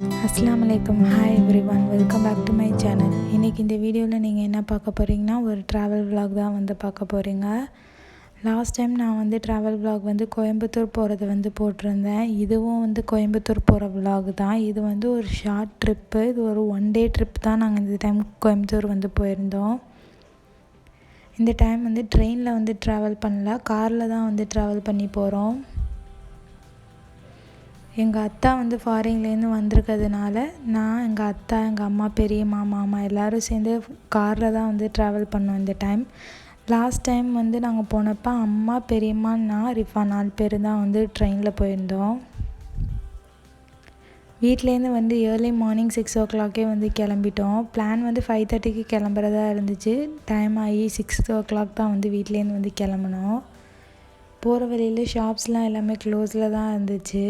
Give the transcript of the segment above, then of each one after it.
அஸ்ஸலாமு அலைக்கும். Hi everyone, welcome back to my channel. இன்றைக்கி இந்த வீடியோவில் நீங்கள் என்ன பார்க்க போகிறீங்கன்னா, ஒரு ட்ராவல் vlog தான் வந்து பார்க்க போகிறீங்க. லாஸ்ட் டைம் நான் வந்து ட்ராவல் vlog வந்து கோயம்புத்தூர் போகிறது வந்து போட்டிருந்தேன். இதுவும் வந்து கோயம்புத்தூர் போகிற vlog தான். இது வந்து ஒரு ஷார்ட் ட்ரிப்பு. இது ஒரு 1 day ட்ரிப் தான். நாங்கள் இந்த டைம் கோயம்புத்தூர் வந்து போயிருந்தோம். இந்த டைம் வந்து ட்ரெயினில் வந்து ட்ராவல் பண்ணல, காரில் தான் வந்து ட்ராவல் பண்ணி போகிறோம். எங்கள் அத்தா வந்து ஃபாரின்லேருந்து வந்திருக்கிறதுனால நான், எங்கள் அத்தா, எங்கள் அம்மா, பெரியம்மா, மாமா எல்லோரும் சேர்ந்து காரில் தான் வந்து ட்ராவல் பண்ணோம் இந்த டைம். லாஸ்ட் டைம் வந்து நாங்கள் போனப்போ அம்மா, பெரியம்மா, நான், ரிஃபா 4 பேர் தான் வந்து ட்ரெயினில் போயிருந்தோம். வீட்லேருந்து வந்து ஏர்லி மார்னிங் 6 o'clock வந்து கிளம்பிட்டோம். பிளான் வந்து 5:30க்கு கிளம்புறதா இருந்துச்சு. டைம் ஆகி 6 o'clock தான் வந்து வீட்லேருந்து வந்து கிளம்புனோம். போகிற வழியில் ஷாப்ஸ்லாம் எல்லாமே க்ளோஸில் தான் இருந்துச்சு.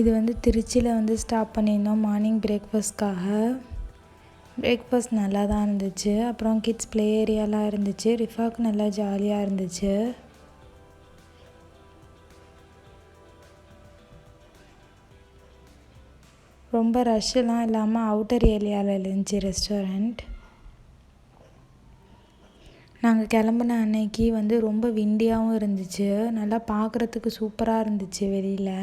இது வந்து திருச்சியில் வந்து ஸ்டாப் பண்ணியிருந்தோம் மார்னிங் பிரேக்ஃபாஸ்ட்காக. பிரேக்ஃபாஸ்ட் நல்லா தான் இருந்துச்சு. அப்புறம் கிட்ஸ் ப்ளே ஏரியாலாம் இருந்துச்சு. ரிஃபாவுக்கு நல்லா ஜாலியாக இருந்துச்சு. ரொம்ப ரஷ்ஷெல்லாம் இல்லாமல் அவுட்டர் ஏரியாவில் இருந்துச்சு ரெஸ்டாரண்ட். நாங்கள் கிளம்புன அன்னைக்கு வந்து ரொம்ப விண்டியாகவும் இருந்துச்சு. நல்லா பார்க்குறதுக்கு சூப்பராக இருந்துச்சு வெளியில்.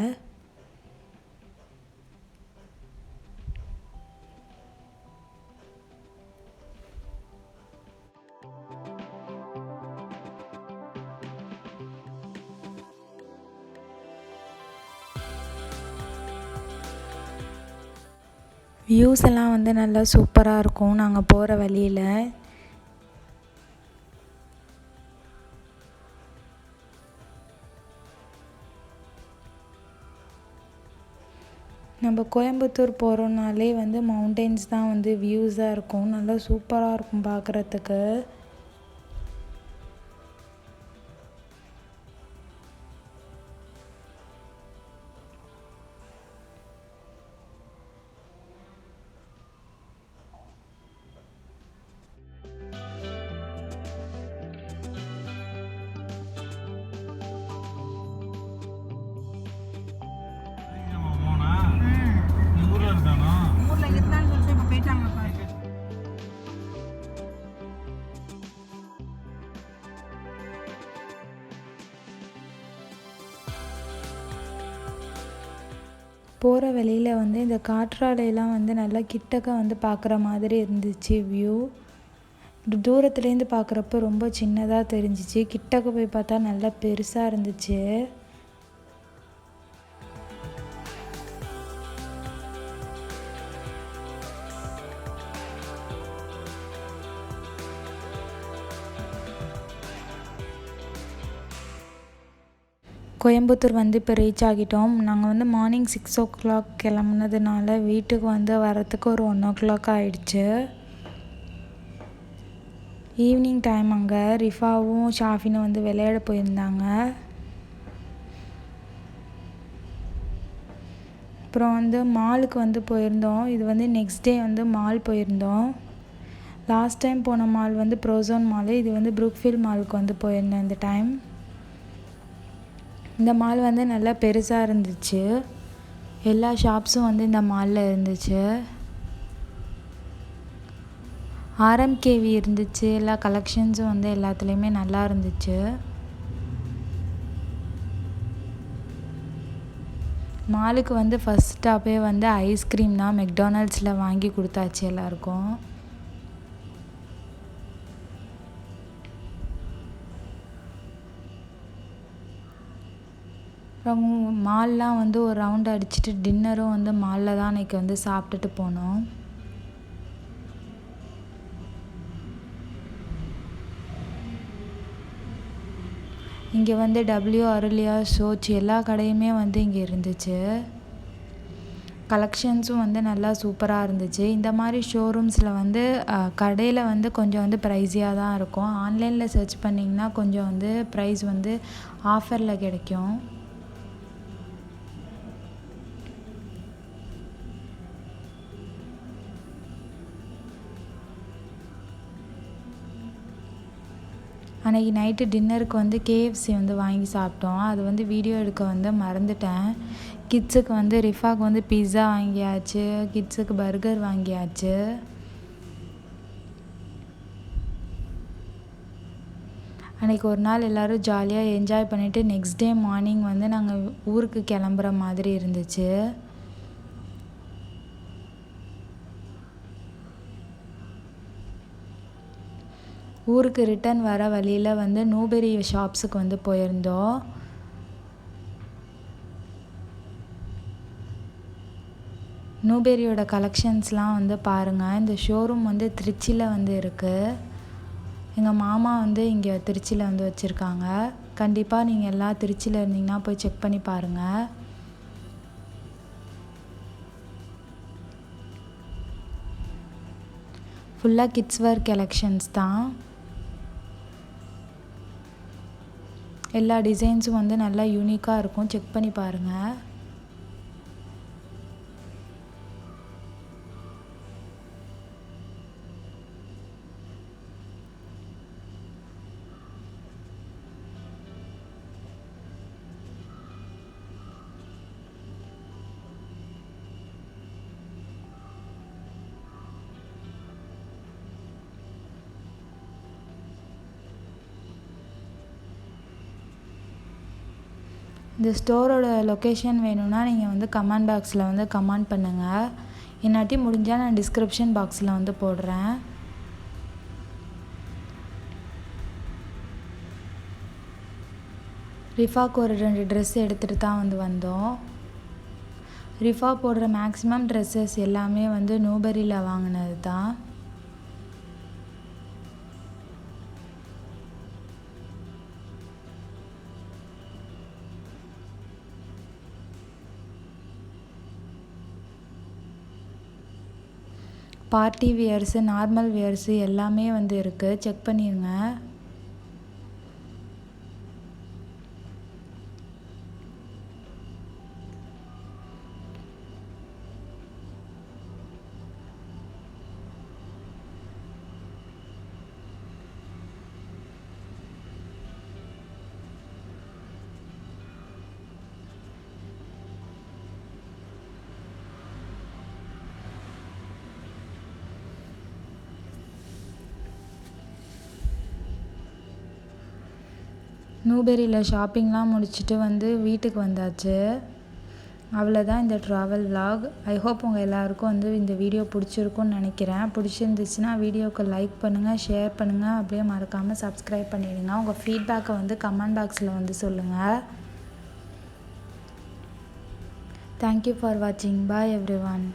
வியூஸ் எல்லாம் வந்து நல்லா சூப்பராக இருக்கும் நாங்கள் போகிற வழியில். நம்ம கோயம்புத்தூர் போகிறோன்னாலே வந்து மவுண்டெயின்ஸ் தான் வந்து வியூஸாக இருக்கும். நல்லா சூப்பராக இருக்கும் பார்க்குறதுக்கு. போகிற வழியில் வந்து இந்த காற்றாலையெல்லாம் வந்து நல்லா கிட்டக்க வந்து பார்க்குற மாதிரி இருந்துச்சு வியூ. தூரத்துலேருந்து பார்க்குறப்ப ரொம்ப சின்னதாக தெரிஞ்சிச்சு. கிட்டக்க போய் பார்த்தா நல்லா பெருசாக இருந்துச்சு. கோயம்புத்தூர் வந்து இப்போ ரீச் ஆகிட்டோம். நாங்கள் வந்து மார்னிங் 6 o'clock கிளம்புனதுனால வீட்டுக்கு வந்து வரத்துக்கு ஒரு 1 o'clock ஆகிடுச்சு. ஈவினிங் டைம் அங்கே ரிஃபாவும் ஷாஃபினும் வந்து விளையாட போயிருந்தாங்க. அப்புறம் வந்து மாலுக்கு வந்து போயிருந்தோம். இது வந்து நெக்ஸ்ட் டே வந்து மால் போயிருந்தோம். லாஸ்ட் டைம் போன மால் வந்து ப்ரோசோன் மால். இது வந்து ப்ரூக்ஃபீல்ட் மாலுக்கு வந்து போயிருந்தோம் இந்த டைம். இந்த மால் வந்து நல்லா பெருசாக இருந்துச்சு. எல்லா ஷாப்ஸும் வந்து இந்த மாலில் இருந்துச்சு. ஆர்எம்கேவி இருந்துச்சு. எல்லா கலெக்ஷன்ஸும் வந்து எல்லாத்துலேயுமே நல்லா இருந்துச்சு. மாலுக்கு வந்து ஃபஸ்ட் ஸ்டாப்பே வந்து ஐஸ்கிரீம் தான். மெக்டானல்ட்ஸில் வாங்கி கொடுத்தாச்சு எல்லாருக்கும். அப்புறம் மால்லாம் வந்து ஒரு ரவுண்ட் அடிச்சுட்டு டின்னரும் வந்து மாலில் தான் அன்றைக்கி வந்து சாப்பிட்டுட்டு போனோம். இங்கே வந்து அருளியா சோச் எல்லா கடையுமே வந்து இங்கே இருந்துச்சு. கலெக்ஷன்ஸும் வந்து நல்லா சூப்பராக இருந்துச்சு. இந்த மாதிரி ஷோரூம்ஸில் வந்து கடையில் வந்து கொஞ்சம் வந்து ப்ரைஸியாக தான் இருக்கும். ஆன்லைனில் சர்ச் பண்ணிங்கன்னா கொஞ்சம் வந்து ப்ரைஸ் வந்து ஆஃபரில் கிடைக்கும். அன்றைக்கி நைட்டு டின்னருக்கு வந்து KFC வந்து வாங்கி சாப்பிட்டோம். அது வந்து வீடியோ எடுக்க வந்து மறந்துட்டேன். கிட்ஸுக்கு வந்து ரிஃபாக்கு வந்து பிஸ்ஸா வாங்கியாச்சு, கிட்ஸுக்கு பர்கர் வாங்கியாச்சு. அன்றைக்கி ஒரு நாள் எல்லோரும் ஜாலியாக என்ஜாய் பண்ணிவிட்டு நெக்ஸ்ட் டே மார்னிங் வந்து நாங்கள் ஊருக்கு கிளம்புற மாதிரி இருந்துச்சு. ஊருக்கு ரிட்டன் வர வழியில் வந்து நூபெரி ஷாப்ஸுக்கு வந்து போயிருந்தோம். நூபெரியோட கலெக்ஷன்ஸ்லாம் வந்து பாருங்கள். இந்த ஷோரூம் வந்து திருச்சியில் வந்து இருக்குது. எங்கள் மாமா வந்து இங்கே திருச்சியில் வந்து வச்சுருக்காங்க. கண்டிப்பாக நீங்கள் எல்லாம் திருச்சியில் இருந்தீங்கன்னா போய் செக் பண்ணி பாருங்கள். ஃபுல்லாக கிட்ஸ் வேர் கலெக்ஷன்ஸ் தான். எல்லா டிசைன்ஸும் வந்து நல்லா யூனிக்காக இருக்கும். செக் பண்ணி பாருங்கள். இந்த ஸ்டோரோட லொக்கேஷன் வேணும்னா நீங்கள் வந்து கமெண்ட் பாக்ஸில் வந்து கமெண்ட் பண்ணுங்கள். இல்லாட்டி முடிஞ்சால் நான் டிஸ்கிரிப்ஷன் பாக்ஸில் வந்து போடுறேன். ரிஃபாக்கு ஒரு 2 ட்ரெஸ் எடுத்துகிட்டு தான் வந்து வந்தோம். ரிஃபா போடுற மேக்ஸிமம் ட்ரெஸ்ஸஸ் எல்லாமே வந்து நூபெரியில் வாங்கினது தான். பார்ட்டி வியர்ஸு, நார்மல் வியர்ஸு எல்லாமே வந்து இருக்குது. செக் பண்ணிடுங்க. நூபெரியில் ஷாப்பிங்லாம் முடிச்சுட்டு வந்து வீட்டுக்கு வந்தாச்சு. அவ்வளோதான் இந்த ட்ராவல் விலாக். ஐ ஹோப் உங்கள் எல்லாருக்கும் வந்து இந்த வீடியோ பிடிச்சிருக்குன்னு நினைக்கிறேன். பிடிச்சிருந்துச்சுன்னா வீடியோக்கு லைக் பண்ணுங்கள், ஷேர் பண்ணுங்கள், அப்படியே மறக்காமல் சப்ஸ்கிரைப் பண்ணிவிடுங்க. உங்கள் ஃபீட்பேக்கை வந்து கமெண்ட் பாக்ஸில் வந்து சொல்லுங்கள். தேங்க்யூ ஃபார் வாட்சிங். பாய் எவ்ரிவன்.